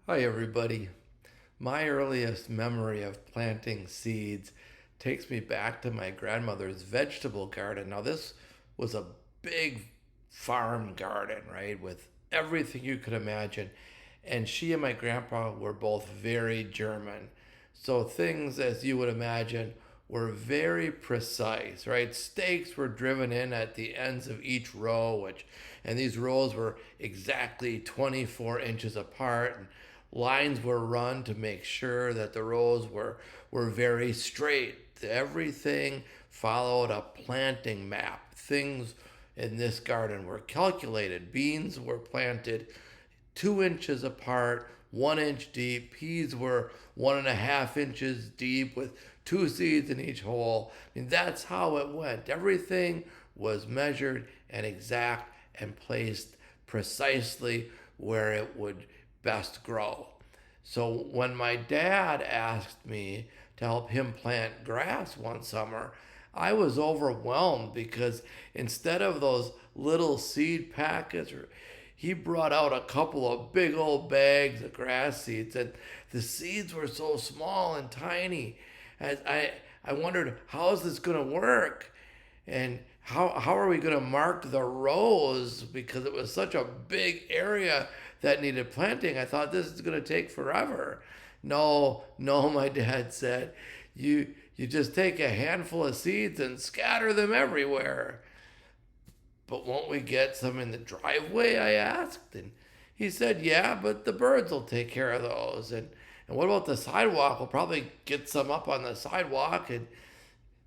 Hi, everybody. My earliest memory of planting seeds takes me back to my grandmother's vegetable garden. Now, this was a big farm garden, right, with everything you could imagine. And she and my grandpa were both very German. So, things, as you would imagine, were very precise, right? Stakes were driven in at the ends of each row, and these rows were exactly 24 inches apart. And lines were run to make sure that the rows were very straight. Everything followed a planting map. Things in this garden were calculated. Beans were planted 2 inches apart, 1 inch deep. Peas were 1.5 inches deep with two seeds in each hole. I mean, that's how it went. Everything was measured and exact and placed precisely where it would best grow. So when my dad asked me to help him plant grass one summer, I was overwhelmed because instead of those little seed packets, he brought out a couple of big old bags of grass seeds, and the seeds were so small and tiny. As I wondered, how is this going to work? And how are we going to mark the rows, because it was such a big area that needed planting? I thought this is going to take forever. No, my dad said, you just take a handful of seeds and scatter them everywhere. But won't we get some in the driveway? I asked. And he said, yeah, but the birds will take care of those. And what about the sidewalk? We'll probably get some up on the sidewalk. And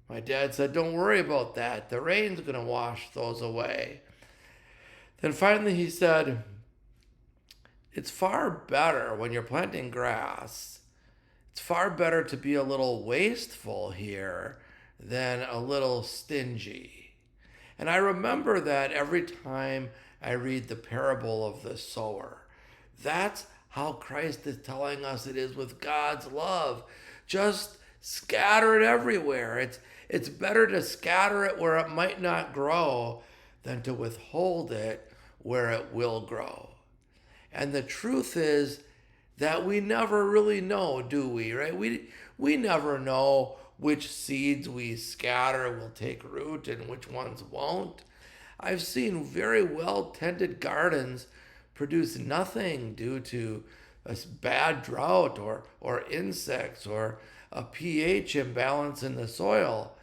my dad said, don't worry about that. The rain's going to wash those away. Then finally he said, it's far better when you're planting grass. It's far better to be a little wasteful here than a little stingy. And I remember that every time I read the parable of the sower. That's how Christ is telling us it is with God's love. Just scatter it everywhere. It's better to scatter it where it might not grow than to withhold it where it will grow. And the truth is that we never really know, do we? Right? We never know which seeds we scatter will take root and which ones won't. I've seen very well tended gardens produce nothing due to a bad drought or insects or a pH imbalance in the soil.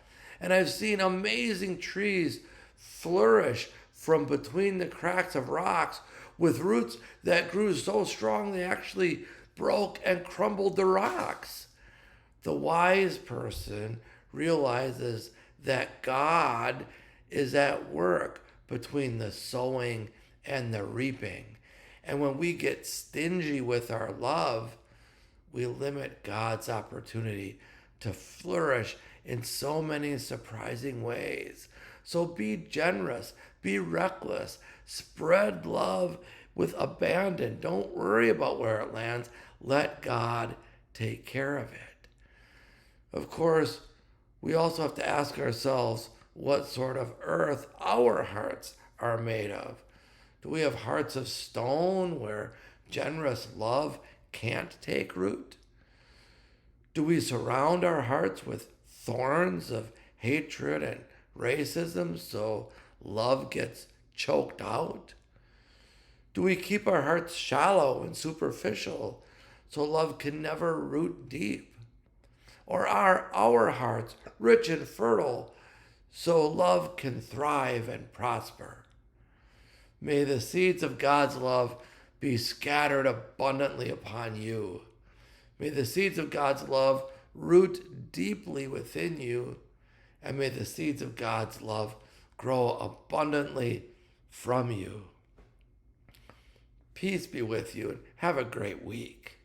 And I've seen amazing trees flourish from between the cracks of rocks with roots that grew so strong they actually broke and crumbled the rocks. The wise person realizes that God is at work between the sowing and the reaping. And when we get stingy with our love, we limit God's opportunity to flourish in so many surprising ways. So be generous, be reckless, spread love with abandon. Don't worry about where it lands. Let God take care of it. Of course, we also have to ask ourselves what sort of earth our hearts are made of. Do we have hearts of stone where generous love can't take root? Do we surround our hearts with thorns of hatred and racism so love gets choked out? Do we keep our hearts shallow and superficial so love can never root deep? Or are our hearts rich and fertile so love can thrive and prosper? May the seeds of God's love be scattered abundantly upon you. May the seeds of God's love root deeply within you, and may the seeds of God's love grow abundantly from you. Peace be with you, and have a great week.